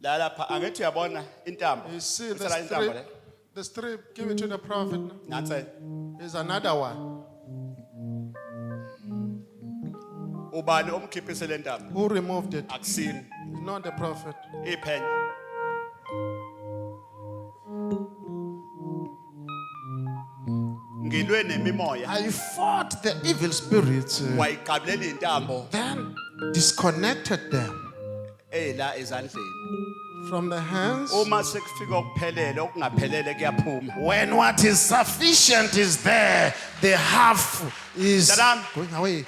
la lapha angithi uyabona intambo You see the Usala intambo le strip. The strip. Give it to the prophet. nansi There's another one. ubani omkhiphise le ntambo Who removed it? akusini It's not the prophet. iphenye ngilwe nemimoya I fought the evil spirits, wayiqabulela intambo then disconnected them ela ezandleni from the hands. uma sekufika ukuphelele okungaphelele kuyaphuma When what is sufficient is there, the half is Mntanami, Going away.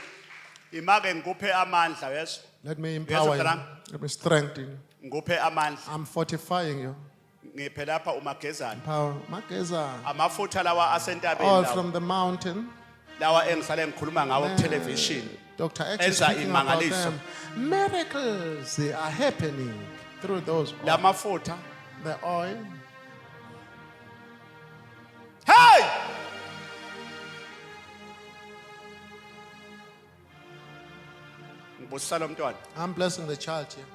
imake ngikuphe amandla yeso Let me empower you. Mntanami. Let me strengthen you. ngikuphe amandla I'm fortifying you. ngiphe lapha umagezana Power. Mageza. amafutha lawa asentabeni All lawa from the mountain. lawa engihlale ngikhuluma ngawo ku-television Dr. X is Enza speaking about imangaliso. them. Miracles, they are happening through those la oil. mafutha The oil. hey ngibusisa lo mntwana I'm blessing the child here.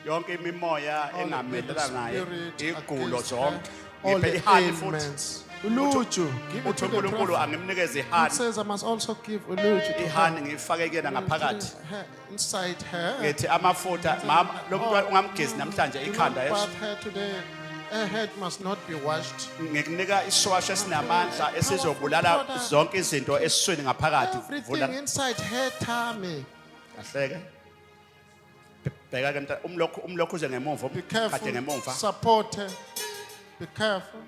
yonke imimoya All the engamelela naye spirit igulo against her, zonke all ngiphe the ihani futhi ailments. Uluju, give it uthi to the uNkulunkulu prophet. angimnikeze It ihani says I must also give uluju to ihani her. ngifake kuyena ngaphakathi Her, inside her. ngithi amafutha mama lo mntwana ungamgezi namhlanje Do not ikhanda yeso bath her today. Her head must not be washed. ngikunika isiwasho esinamandla esizobulala zonke izinto esiswini ngaphakathi vula Everything inside her tummy. kahleke bheka ke mntana umlokhu uze ngemuva Be kade careful. ngemuva Support her. Be careful.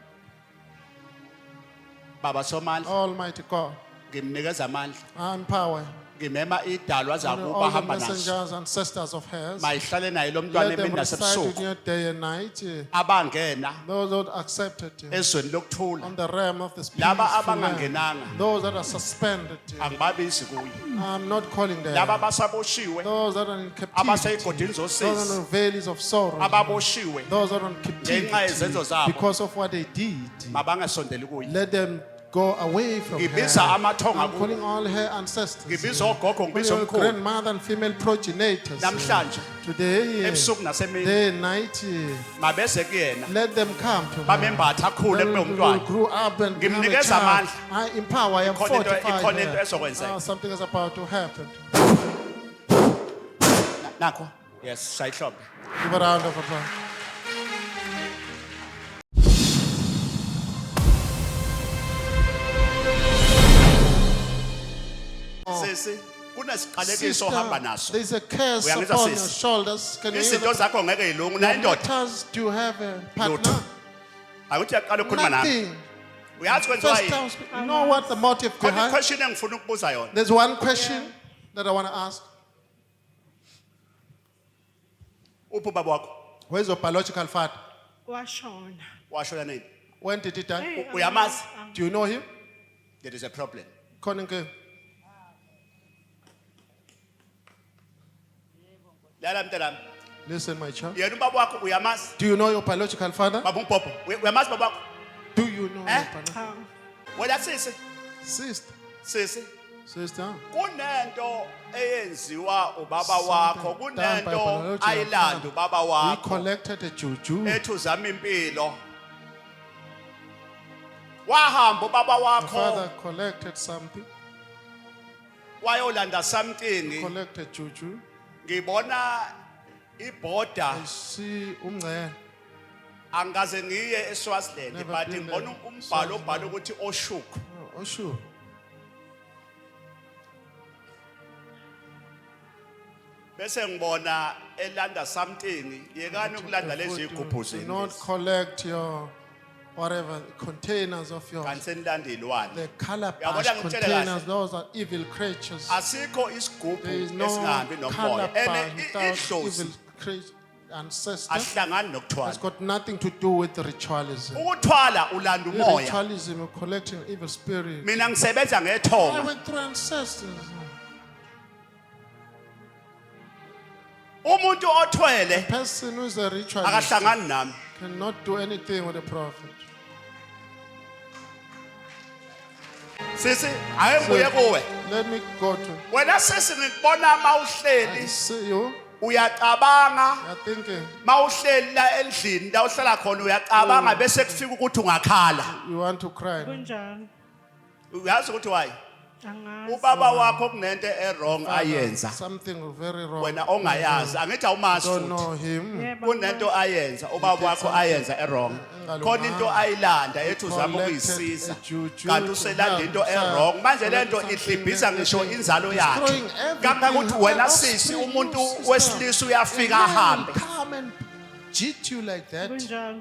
baba somandla Almighty God. ngimnikeza amandla And power. ngimema idalwa zakuba All the hamba nazo messengers and sisters of hers. mayihlale naye lo mntwana Let them emini reside with nasebusuku you day and night. abangena Those that accepted you ezweni lokuthula on the realm of the spirit. laba abangangenanga Those that are suspended. angibabizi kuye I'm not calling them. laba abasaboshiwe Those that are in captivity. abasey'godini Those that are zosizi in valleys of sorrow. ababoshiwe Those that are in captivity Ngenxa yezenzo zabo. because of what they did. mabangasondeli kuye Let them go away from her. Ngibiza amathonga I'm kubo. calling all her ancestors. ngibiza ogogo Calling ngibiza all omkhulu grandmother and female progenitors. namhlanje Today, ebusuku nasemini day and night, mabese kuyena let them come to her. bamembatha akhule Then kube we will umntwana grow up and become a Ngimnikeza child. amandla. I empower, I am Ikhona into- fortified ikhona into her. ezokwenzeka. Something is about to happen. nakho yes shayihlombe Give a round of applause. sisi kunesiqalekiso ohamba naso There is a curse Uyangizwa, upon your sis? shoulders. Can you hear izinto that? zakho ngeke yilungu Your nayo indoda matters, do you have a partner? Lutho. akuthi uyaqala ukukhuluma nami Nothing. uyazi kwenziwa First yini time, you know what the motive khona behind? iquestion engifuna ukubuza yona There's one question that I want to ask. uphi ubaba wakho Where's your biological father? washona washona nini When did he die? Hey, uyamazi Do you know him? there is a problem Konike. lala mntanami Listen, my child. yena ubaba wakho uyamazi Do you know your biological father? baba umpopho uyamazi baba wakho Do you know Eh? your father? cha wena sisi Sister. sisi Sister. kunento eyenziwa ubaba wakho Something done by kunento biological ayilanda father. ubaba He wakho collected a juju. ethi uzama impilo wahamba ubaba The wakho father collected something. wayolanda something Collected juju. ngibona ibhoda I see umngcele. angaze ngiye eSwaziland Never but been ngibona there. umbhalo obhala ukuthi oshuk Oh, sure. bese ngibona elanda something yekani ukulanda lezi igubhu Do zenu not lezi. collect your whatever containers of yours. kanti senilanda ilwane The calabash Yabona ngikutshele containers, kahle. those are evil creatures. asikho isigubhu There is no esingahambi nomoya calabash ene without idlozi evil creatures. Ancestor ahlangani has nokuthwala got nothing to do with the ritualism. ukuthwala ulanda The umoya ritualism of collecting evil spirit. mina ngisebenza I ngethonga went through ancestors. umuntu othwele Person who is a ritualist akahlangani nami cannot do anything with a prophet. sisi ake ngibuye kuwe Let me go to. wena sisi ngikubona ma I uhleli see you. uyacabanga You're thinking mawuhleli la endlini la uhlala khona uyacabanga bese kufika ukuthi ungakhala you want to cry. kunjani uyazi ukuthi why Angazi. ubaba wakho kunento wrong ayenza Something very wrong. wena ongayazi angithi awumazi Don't futhi know him. Yebo, kunento ayenza ubaba wakho ayenza wrong khona into ayilanda ethi uzama Collected ukuyisiza a juju kanti to uselanda into help, wrong manje sir. lento Something ihlibhisa ngisho negative. inzalo yakhe Destroying everything. kangakuthi wena Her sisi offspring, umuntu sister. wesilisa uyafika A man ahambe will come and cheat you like that. kunjalo.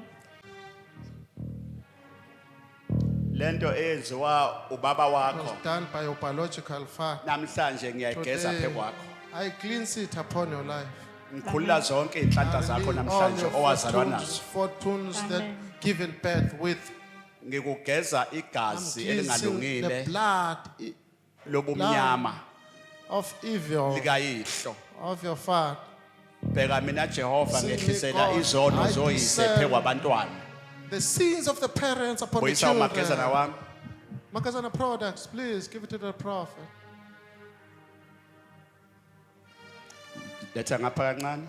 lento eyenziwa ubaba It wakho was done by your biological father. namhlanje ngiyageza Today, phe kwakho I cleanse it upon your life. ngikhulula zonke inhlanhla I zakho release all namhlanje your owazalwa nazo fortunes that Amen. given birth with. ngikugeza I'm igazi cleansing the elingalungile blood lobumnyama of evil likayihlo of your father. bheka mina Jehova See me, ngehlisela God, izono I zoyise discern phe kwabantwana The sins of the parents upon the boyisa umagezana children. wami Makazana products, please give it to the prophet. letha ngapha kancane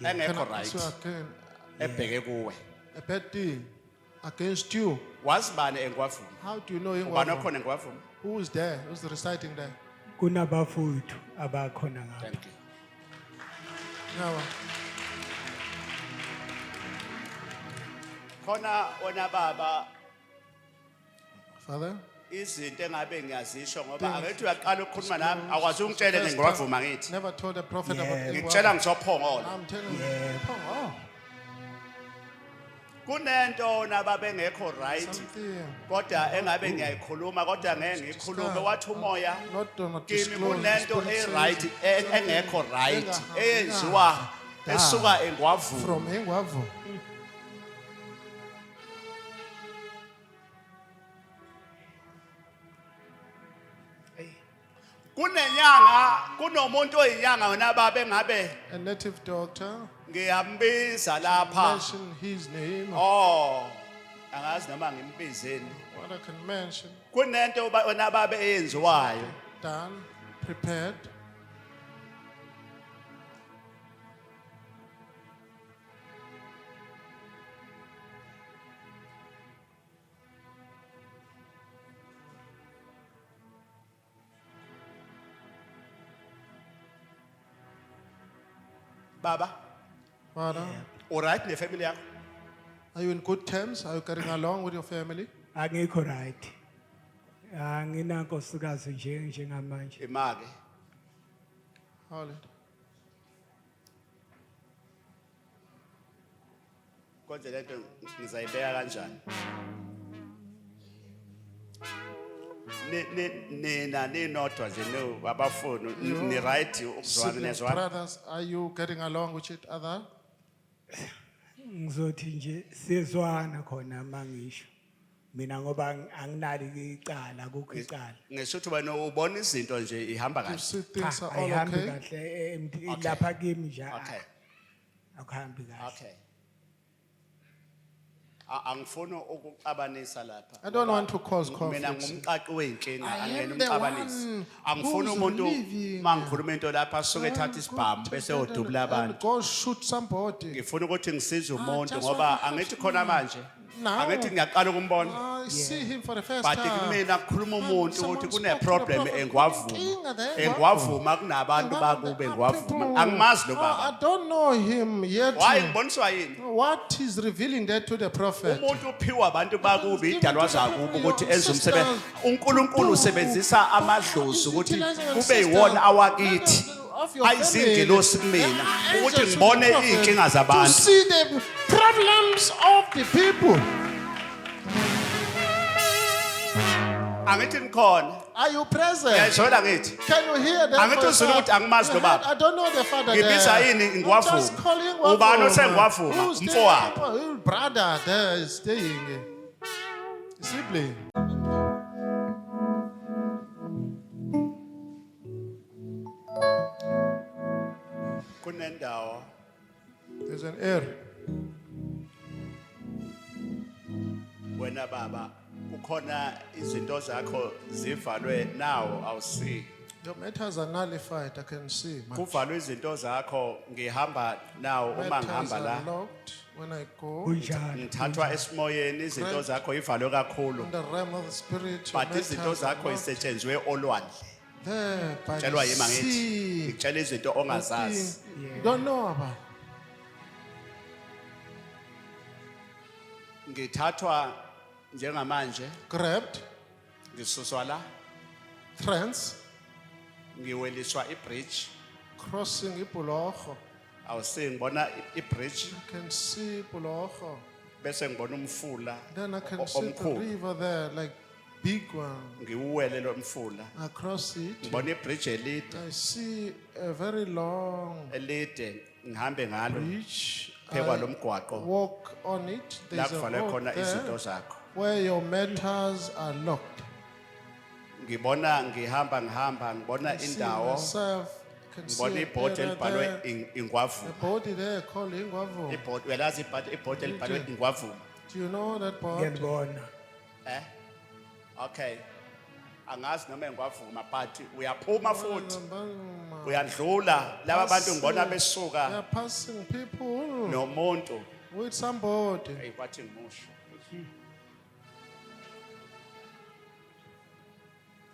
engekho Can I right swear again, ebheke kuwe a bad deal against you. wazi bani engwavuma How do you know ubani him? okhona engwavuma Who is there? Who's reciting there? kunabafowethu abakhona ngapha thank you Now, khona wena baba Father. izinto engabe ngiyazisho ngoba akethi uyaqala ukukhuluma nami akwazi ungitshele First ngingwavuma time, ngithi Never told a prophet Yeah. about ngikutshela Engwava. ngizophongola I'm telling you. Oh, kunento nababe ngekho right something. kodwa engabe ngiyayikhuluma kodwa ngeke ngikhulume wathi umoya Not kimi disclose. kunento The Spirit e-right says engekho right engahambi eyenziwa da. esuka engwavuma From Engwavo. kunenyanga kunomuntu oyinyanga wena babe ngabe A native doctor. ngiyambiza lapha Mention his name. oh angazi noma ngimbizeni What I can mention. kunento wena babe eyenziwayo Done. Prepared. baba Father. alright nefamily yakho Are you in good terms? Are you getting along with your family? angikho right anginankosikazi njengamanje imake Hold it. konje lento ngizayibeka kanjani nina ninodwa nje no abafuni ni right ukuzwana Siblings, nezwana brothers, are you getting along with each other? ngizothi nje siyezwana khona mangisho mina ngoba anginali icala kukho icala ngesho wena ubona izinto nje ihamba You kahle see things are all ayihambi okay? kahle Okay. lapha kimi nje okay akuhambi kahle okay angifuni ukuxabanisa lapha I don't want to cause mina conflicts. ngumqaqi weinkinga I am angena the umxabanisi one angifuni who's umuntu living. mangikhuluma into lapha asuke ethatha isibhamu bese odubula And abantu go shoot somebody. ngifuna ukuthi ngisize umuntu just ngoba want to angithi help khona you. manje now angithi ngiyaqala ukumbona I see him for the first but time. kumina kukhuluma umuntu Someone ukuthi spoke kune to the problem prophet. engwavuma Inkinga there, engwavuma kunabantu bakube engwavuma angimazi lo I baba don't know him yet. why ngiboniswa yini What he's revealing there to the prophet? umuntu uphiwa abantu bakubi idalwa zakubo ukuthi enze umsebenzi uNkulunkulu usebenzisa amadlozi ukuthi kube yiwona awakithi ayizingelosi kumina ukuthi ngibone iy'nkinga To zabantu see the problems of the people. angithi nikhona Are you present? ngiyayizwela ngithi Can you hear that? Angithi for uzwile yourself? ukuthi angimazi lo baba. I don't know the father Ngibiza there. yini I'm ngwavuma? just calling Ubani Wavuma. osengwavuma? Who's Mfowabo. there? Who brother there is staying? Sibling. kunendawo There's an area. wena baba kukhona izinto zakho zivalwe nawo awusi Your matters are nullified. I can see. My kuvalwe izinto zakho ngihamba nawo uma matters ngihamba la are locked when I go. kunjani ngithathwa esimoyeni izinto zakho ivalwe kakhulu In the realm of the spirit, your but izinto matters are zakho locked isetshenzwe olwandle there by tshelwa the yima ngithi sea. ngitshela izinto ongazazi You don't know about. ngithathwa njengamanje Grabbed, ngisuswa la trans, ngiweliswa ibridge crossing Ipolocho. awusi ngibona ibridge I can see Ipolocho. bese ngibona umfula Then I can see the omkhulu river there, like big one. ngiwuwele lo mfula Across it, ngibona ibridge elide I see a very long elide ngihambe ngalo bridge. phekwa I lo mgwaqo walk on it. la There's a kuvalwe road khona izinto there zakho where your matters are locked. ngibona ngihamba ngibona I see indawo myself, can see ngibona a ibhodi area elibhalwe there. A ingwavuma body there called Ingwavu. ibhodi uyalazi ibhodi elibhalwe ingwavuma Do you know that body? ngiyalibona okay angazi noma engwavuma but uyaphuma futhi uyadlula laba bantu ngibona They besuka are passing people nomuntu with somebody. hey kwathi ngimusho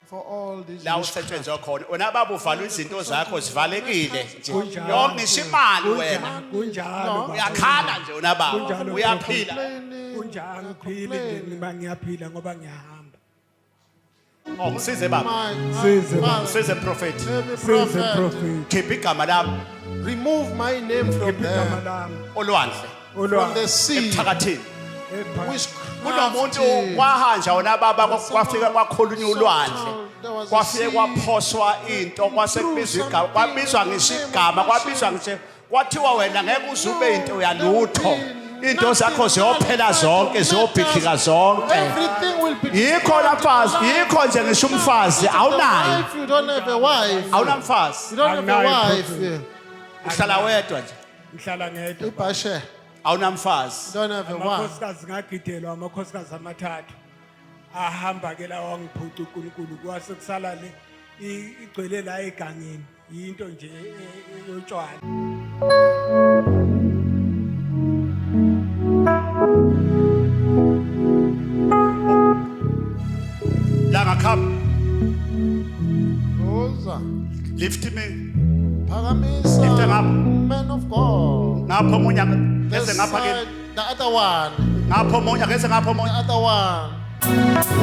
For all these la witchcraft. usetshenzwa khona wena baba uvalwe izinto zakho zivalekile nje Kunjalo. yonke nishimali wena kunjalo baba. uyakhala nje wena baba Kunjalo. uyaphila Complaining, kunjani phili complaining. ngiba ngiyaphila ngoba ngiyahamba oh ngisize baba My Size, Father, ngisize prophet tell me, size prophet, prophet khipha igama lami remove my name from igama there, lami olwandle from the sea. emthakathini Witchcraft. kunomuntu wahanja wona baba kwafika kwakhulunywa ulwandle kwafike kwaphoswa into kwase kubizwa igama kwabizwa ngisho igama kwabizwa ngisho kwathiwa wena ngeke uzube into yalutho into zakho ziyophela zonke ziyobhidlika zonke Everything will be yikho lafazi yikho nje ngisho umfazi awunayo If you don't have a wife, awunamfazi you don't have a Anginayo, wife. prophet. uhlala wedwa nje ngihlala ngedwa Ibashe, awunamfazi you don't have a wife. amakhosikazi ngagidelwa amakhosikazi amathathu ahamba ke la wangiphuca uNkulunkulu kwase kusala le igcwele la egangeni into nje yotshwala la ngakhamba Rosa, lift me Paramisa, Lift him up. man of God. ngapho omunye The ngeze ngapha ke side, the other one, ngapho omunye ngeze ngapho the omunye other one.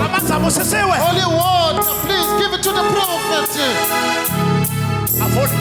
amanzi abusisiwe Holy water, please give it to the prophet. afuni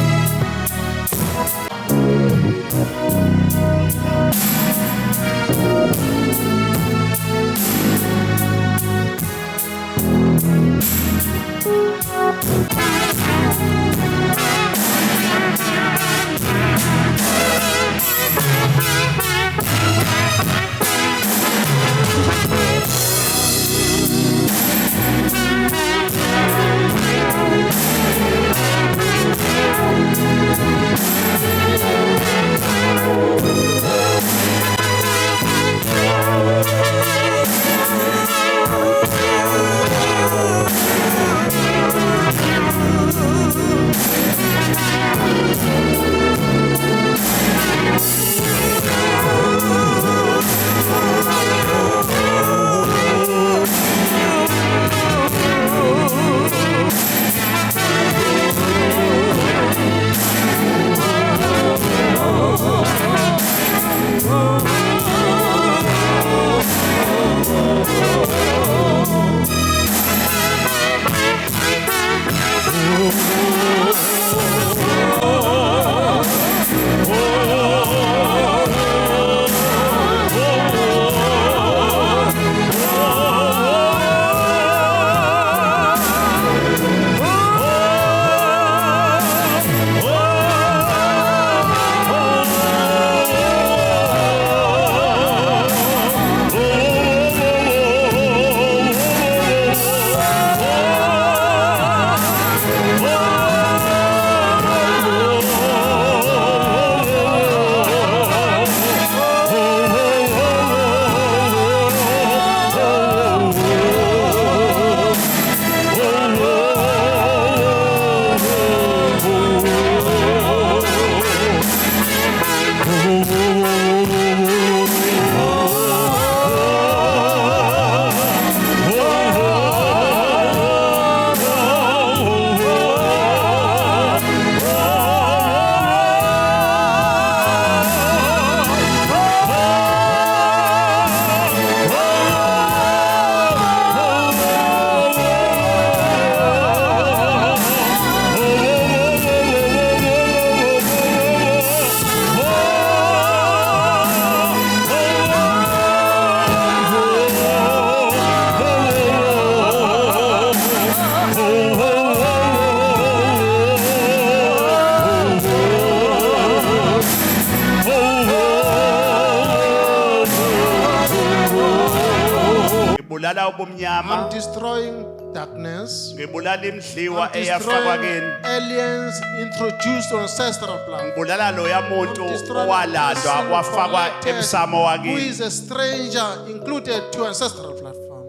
ngibulala ubumnyama I'm destroying darkness. ngibulala imdliwa I'm eyafakwa destroying kini aliens introduced on ancestral plan. ngibulala loya muntu I'm destroying owalandwa person wafakwa connected emsamo who wakini is a stranger included to ancestral platform.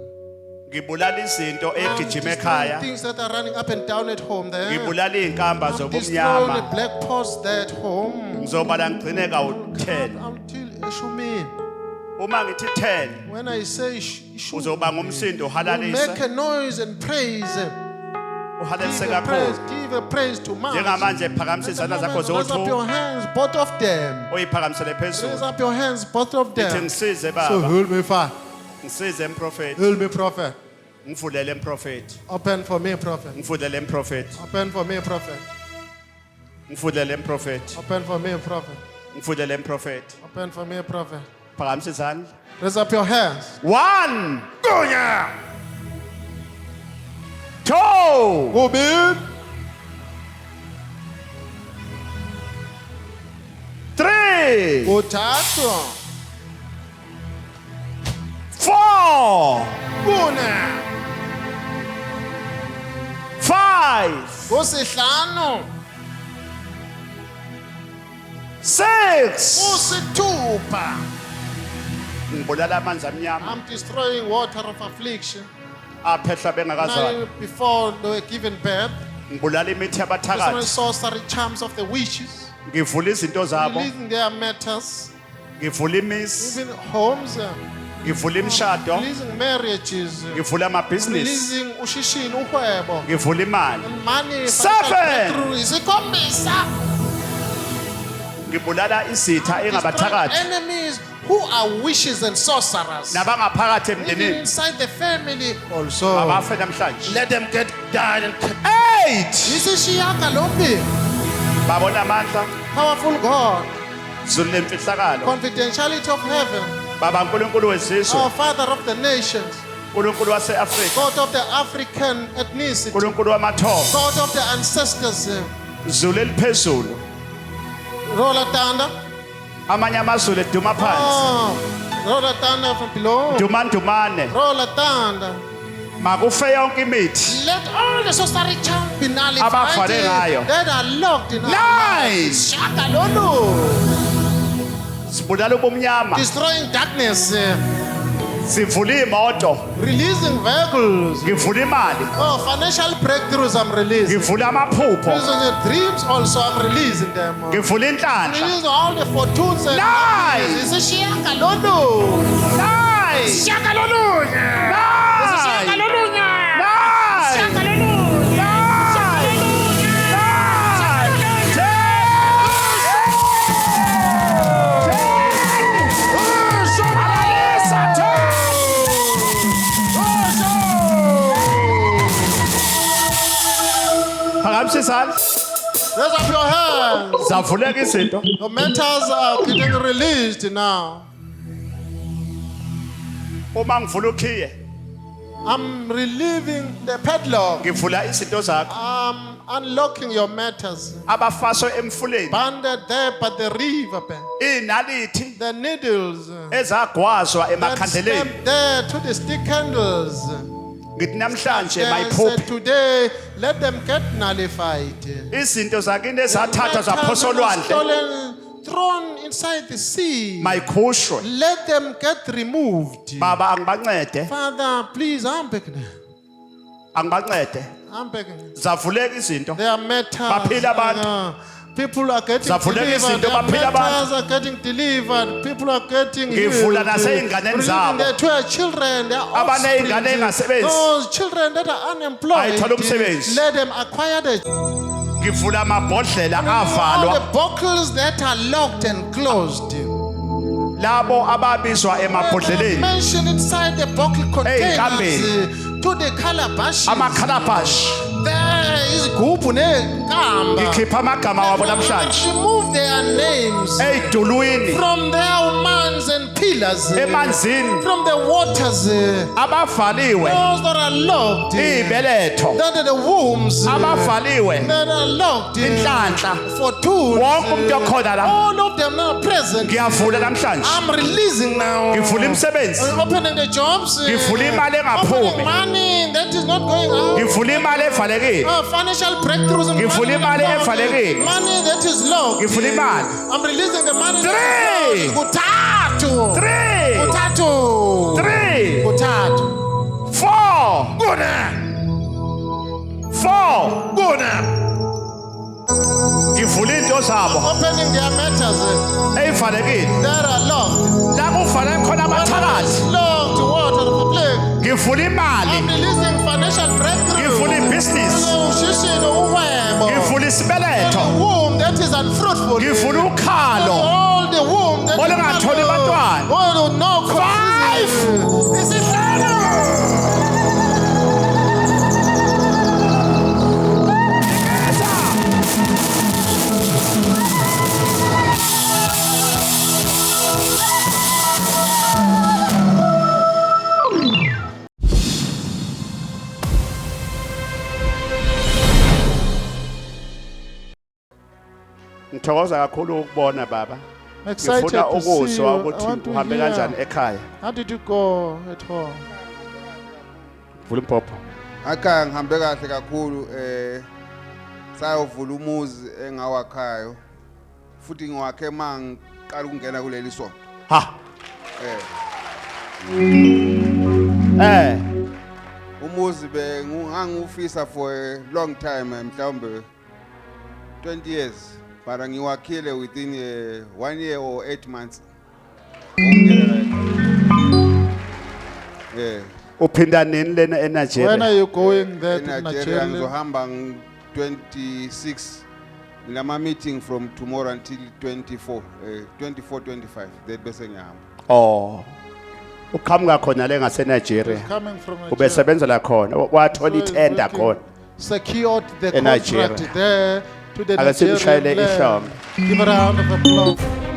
ngibulala izinto I'm egijima destroying ekhaya things that are running up and down at home there. ngibulala izinkamba I'm destroying the zobumnyama black pots there at home. ngizobala ngigcine kawu-10 Until Eshumini. uma ngithi 10 When I say Eshumini, uzoba ngumsindo you uhalalise make a noise and praise. uhalalise Give a praise, kakhulu give a praise to man. njengamanje phakamise izandla zakho Raise up zowu your hands, both of them. uyiphakamisele Raise phezulu up your hands, both of ithi them. ngisize So baba hold me fast. ngisize emprofethi Hold me, prophet. ngivulele emprofethi Open for me, prophet. ngivulele emprofethi Open for me, prophet. ngivulele emprofethi Open for me, prophet. ngivulele emprofethi Open for me, prophet. phakamisa izandla Raise up your hands. 1 Gunya! 2 Kubin. 3 Kuthathu. 4 Kune. 5 Kusihlanu. 6 Kusithupha. ngibulala amanzi amnyama I'm destroying water of affliction. aphehla bengakazali Now, before they were given birth, ngibulala imithi destroying yabathakathi sorcery charms of the witches, ngivula izinto zabo releasing their matters, ngivula imisi even homes, ngivula imishado releasing marriages, ngivula amabhizinisi releasing ushishini, uhwebo, ngivula imali and money. 7 Isikhombisa. ngibulala isitha Destroying engabathakathi enemies who are witches and sorcerers. nabangaphakathi Even emndenini inside the family also. abafe namhlanje Let them get died and 8 Isishiyagalombili. babona amandla Powerful God. zulu lemfihlakalo Confidentiality of heaven. baba nkulunkulu wezizwe Our Father of the nations. nkulunkulu wase-afrika God of the African ethnicity. nkulunkulu wamathongo God of the ancestors. zulu eliphezulu Rola Tanda. amanye amazulu eduma phansi Oh, Rola Tanda from below. dumandumane Rola Tanda. makufe yonke imithi Let all the sorcery charms be nullified Abafane ngayo. that are locked in our 9 lives. Shakalolu. sibulala ubumnyama Destroying darkness. sivula iy'moto Releasing vehicles. ngivula imali Oh, financial breakthroughs I'm releasing. ngivula amaphupho Releasing the dreams also I'm releasing them. ngivula inhlanhla Releasing all the fortunes and Nine. Isishiyagalolu. 9 Isishiyagalolunye. Isishiyagalolunye. 9 Isishiyagalolunye. phakamisa izandla Raise up your hands. zavuleka izinto The matters are getting released now. uma ngivula ukhiye I'm relieving the padlock. ngivula izinto zakho I'm unlocking your matters. abafaswe emfuleni Banded there by the riverbed. iy'nalithi The needles. ezagwazwa That emakhandeleni stepped there to the stick candles. ngithi namhlanje They mayiphuphe said today, let them get nullified. izinto zakini ezathathwa Matters that zaphoswa are olwandle stolen, thrown inside the sea. mayikhushwe Let them get removed. baba angibancede Father, please, I'm begging. angibancede I'm begging. zavuleka izinto There are matters. Baphila abantu. People are getting Zavuleka delivered. izinto, There are baphila matters are getting delivered. People are getting Ngivula healed. nasey'nganeni Releasing zabo. their 12 children, their Abaney'ngane offspring. ey'ngasebenzi. Those children that are unemployed. Ayithola umsebenzi. Let them acquire the ngivula amabhodlela all avalwa the buckles that are locked and closed. labo ababizwa emabhodleleni Mention inside the buckle containers Ey'nkambeni. to the calabashes. amakhalabashi There is gubu nenkamba. ngikhipha amagama wabo namhlanje Remove their names ey'dulwini from their mans and pillars. pillars, emanzini from the waters, abavaliwe those that are locked, izibeletho that are the wombs, abavaliwe that are locked inhlanhla for two. wonke umuntu okhona la All of them now present. ngiyavula namhlanje I'm releasing now. ngivula imisebenzi I'm opening the jobs. ngivula imali Opening engaphumi money that is not going out. ngivula imali evalekile Financial breakthroughs and ngivula imali evalekile money that is locked. ngivula imali I'm releasing the money. Three. Kutatu. 3 Kutatu. 3 Kutatu. 4 Guna. 4 Guna. ngivula into zabo Opening their matters ezivalekile that are locked. la kufanele khona abathakazi Locked water of the plague. ngivula imali I'm releasing financial breakthrough. ngivula ibhizinisi Ushishino, uhwebo. ngivula isibeletho Womb that is unfruitful. ngivula ukhalo All the womb that olungatholi bantwana. Oh, no. 5 Isihlanu. ngithokoza kakhulu ukubona baba I'm excited ngifuna to see you. ukuzwa I ukuthi want to uhambe kanjani hear. ekhaya How did you go at home? vula impopho Akhaya ngihambe kahle kakhulu sayovula umuzi engawakhayo futhi ngiwakhe mangiqala ukungena kuleli sonto ha umuzi ngangufisa for a long time mhlawumbe 20 years but ngiwakhile within 1 year or 8 months uphinda nini lena When are eNigeria you going there to Nigeria Nigeria? ngizohamba 26 ngilama meeting from tomorrow until 24 25 that bese ngiyahamba oh uqhamuka khona le ngaseNigeria Coming from Nigeria. ubesebenza la khona wathola So he's itender working. khona Secured the In Nigeria. contract there to the Ake simshayele Nigerian ihlombe. land. Give a round of applause.